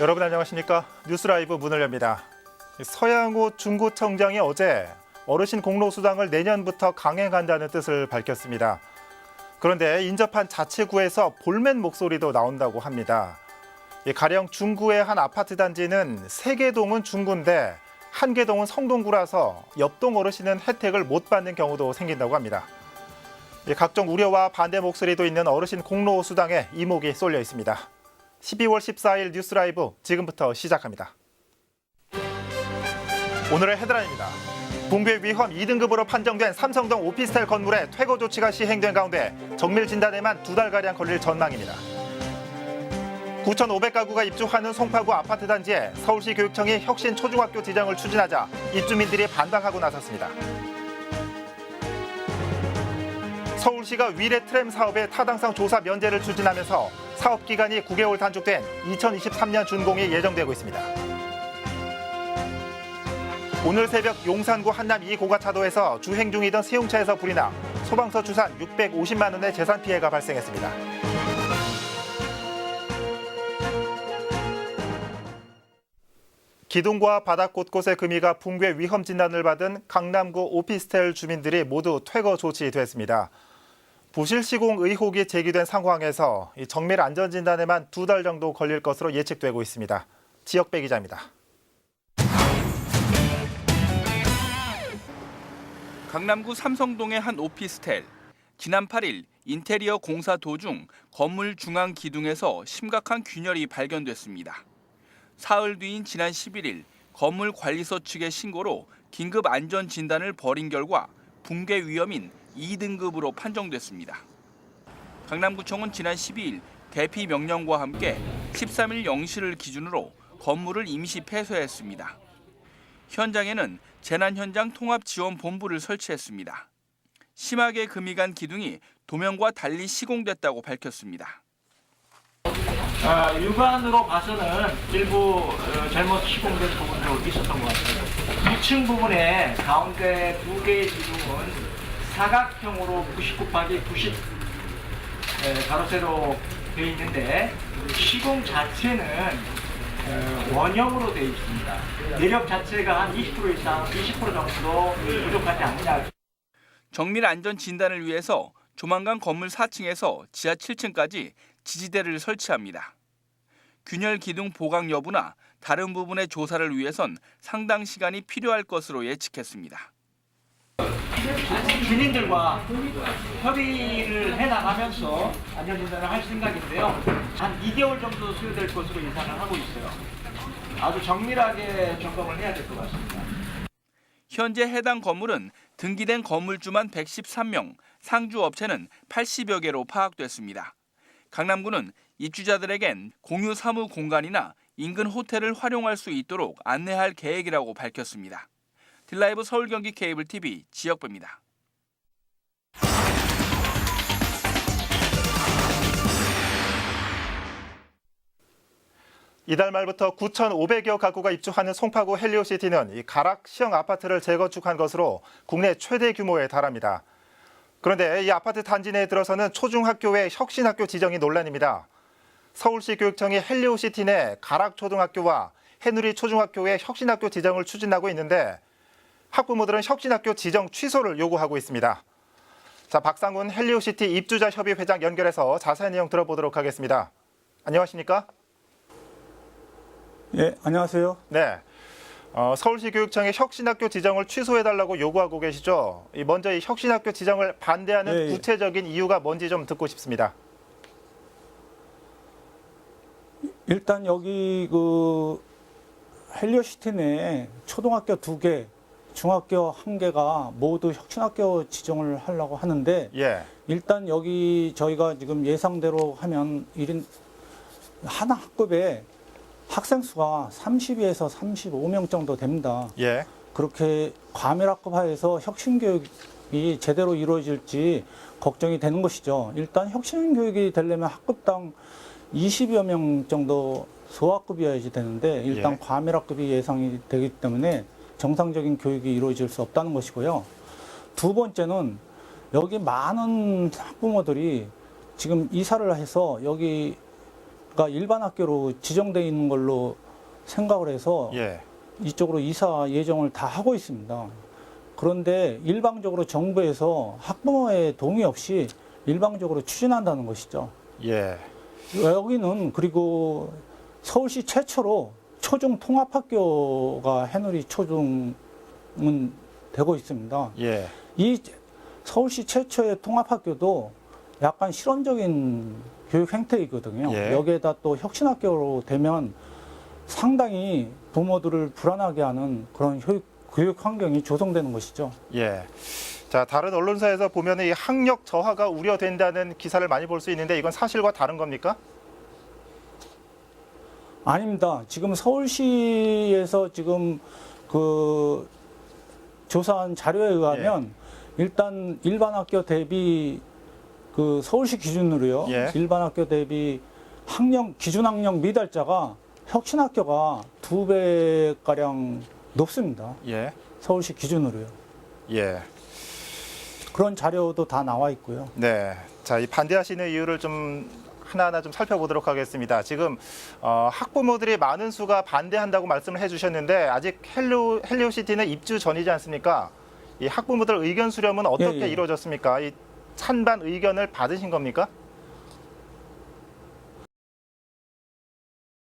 여러분 안녕하십니까? 뉴스라이브 문을 엽니다. 서양호 중구청장이 어제 어르신 공로수당을 내년부터 강행한다는 뜻을 밝혔습니다. 그런데 인접한 자치구에서 볼멘 목소리도 나온다고 합니다. 가령 중구의 한 아파트 단지는 3개 동은 중구인데 1개 동은 성동구라서 옆동 어르신은 혜택을 못 받는 경우도 생긴다고 합니다. 각종 우려와 반대 목소리도 있는 어르신 공로수당에 이목이 쏠려 있습니다. 12월 14일 뉴스라이브 지금부터 시작합니다. 오늘의 헤드라인입니다. 붕괴 위험 2등급으로 판정된 삼성동 오피스텔 건물의 퇴거 조치가 시행된 가운데 정밀 진단에만 2달가량 걸릴 전망입니다. 9,500가구가 입주하는 송파구 아파트 단지에 서울시 교육청이 혁신 초중학교 지정을 추진하자 입주민들이 반박하고 나섰습니다. 서울시가 위례 트램 사업의 타당성 조사 면제를 추진하면서 사업 기간이 9개월 단축된 2023년 준공이 예정되고 있습니다. 오늘 새벽 용산구 한남 2고가차도에서 주행 중이던 세용차에서 불이 나 소방서 추산 650만 원의 재산 피해가 발생했습니다. 기둥과 바닥 곳곳의 금이가 붕괴 위험 진단을 받은 강남구 오피스텔 주민들이 모두 퇴거 조치됐습니다. 부실 시공 의혹이 제기된 상황에서 정밀 안전 진단에만 2달 정도 걸릴 것으로 예측되고 있습니다. 지역배 기자입니다. 강남구 삼성동의 한 오피스텔. 지난 8일 인테리어 공사 도중 건물 중앙 기둥에서 심각한 균열이 발견됐습니다. 사흘 뒤인 지난 11일 건물 관리소 측의 신고로 긴급 안전 진단을 벌인 결과 붕괴 위험인 2등급으로 판정됐습니다. 강남구청은 지난 12일 대피 명령과 함께 13일 0시를 기준으로 건물을 임시 폐쇄했습니다. 현장에는 재난현장 통합지원본부를 설치했습니다. 심하게 금이 간 기둥이 도면과 달리 시공됐다고 밝혔습니다. 육안으로 봐서는 일부 잘못 시공된 부분도 있었던 것 같아요. 2층 부분에 가운데 2개의 기둥은 사각형으로 90 곱하기 90 가로세로 되어 있는데 시공 자체는 원형으로 되어 있습니다. 내력 자체가 한 20% 이상, 20% 정도 부족하지 않느냐. 정밀 안전 진단을 위해서 조만간 건물 4층에서 지하 7층까지 지지대를 설치합니다. 균열 기둥 보강 여부나 다른 부분의 조사를 위해선 상당 시간이 필요할 것으로 예측했습니다. 주민들과 협의를 해나가면서 안전진단을 할 생각인데요. 한 2개월 정도 소요될 것으로 예상을 하고 있어요. 아주 정밀하게 점검을 해야 될 것 같습니다. 현재 해당 건물은 등기된 건물주만 113명, 상주업체는 80여 개로 파악됐습니다. 강남구는 입주자들에겐 공유 사무 공간이나 인근 호텔을 활용할 수 있도록 안내할 계획이라고 밝혔습니다. 딜라이브 서울 경기 케이블 TV 지역부입니다. 이달 말부터 9,500여 가구가 입주하는 송파구 헬리오시티는 이 가락시형 아파트를 재건축한 것으로 국내 최대 규모에 달합니다. 그런데 이 아파트 단지 내에 들어서는 초중학교의 혁신학교 지정이 논란입니다. 서울시 교육청이 헬리오시티 내 가락초등학교와 해누리 초중학교의 혁신학교 지정을 추진하고 있는데 학부모들은 혁신학교 지정 취소를 요구하고 있습니다. 자, 박상훈 헬리오시티 입주자협의 회장 연결해서 자세한 내용 들어보도록 하겠습니다. 안녕하십니까? 예, 안녕하세요. 네. 서울시 교육청의 혁신학교 지정을 취소해달라고 요구하고 계시죠? 먼저 이 혁신학교 지정을 반대하는 구체적인 이유가 뭔지 좀 듣고 싶습니다. 일단 여기 헬리오시티 내에 초등학교 2개, 중학교 1개가 모두 혁신학교 지정을 하려고 하는데 일단 여기 저희가 지금 예상대로 하면 한 학급에 학생 수가 32에서 35명 정도 됩니다. 그렇게 과밀학급 하에서 혁신교육이 제대로 이루어질지 걱정이 되는 것이죠. 일단 혁신교육이 되려면 학급당 20여 명 정도 소학급이어야지 되는데 일단 과밀학급이 예상이 되기 때문에 정상적인 교육이 이루어질 수 없다는 것이고요. 두 번째는 여기 많은 학부모들이 지금 이사를 해서 여기 일반 학교로 지정돼 있는 걸로 생각을 해서 예. 이쪽으로 이사 예정을 다 하고 있습니다. 그런데 일방적으로 정부에서 학부모의 동의 없이 일방적으로 추진한다는 것이죠. 예. 여기는 그리고 서울시 최초로 초중 통합학교가 해누리 초중은 되고 있습니다. 예. 이 서울시 최초의 통합학교도 약간 실험적인 교육 행태이거든요. 예. 여기에다 또 혁신학교로 되면 상당히 부모들을 불안하게 하는 그런 교육 환경이 조성되는 것이죠. 예. 자, 다른 언론사에서 보면 이 학력 저하가 우려된다는 기사를 많이 볼 수 있는데 이건 사실과 다른 겁니까? 아닙니다. 지금 서울시에서 지금 그 조사한 자료에 의하면 일단 일반 학교 대비 그 서울시 기준으로요. 예. 일반 학교 대비 기준 학력 미달자가 혁신학교가 2배가량 높습니다. 예. 서울시 기준으로요. 예. 그런 자료도 다 나와 있고요. 네. 자, 이 반대하시는 이유를 좀 하나하나 좀 살펴보도록 하겠습니다. 지금 학부모들이 많은 수가 반대한다고 말씀을 해주셨는데 아직 헬리오시티는 입주 전이지 않습니까? 이 학부모들 의견 수렴은 어떻게 예. 이루어졌습니까? 이 찬반 의견을 받으신 겁니까?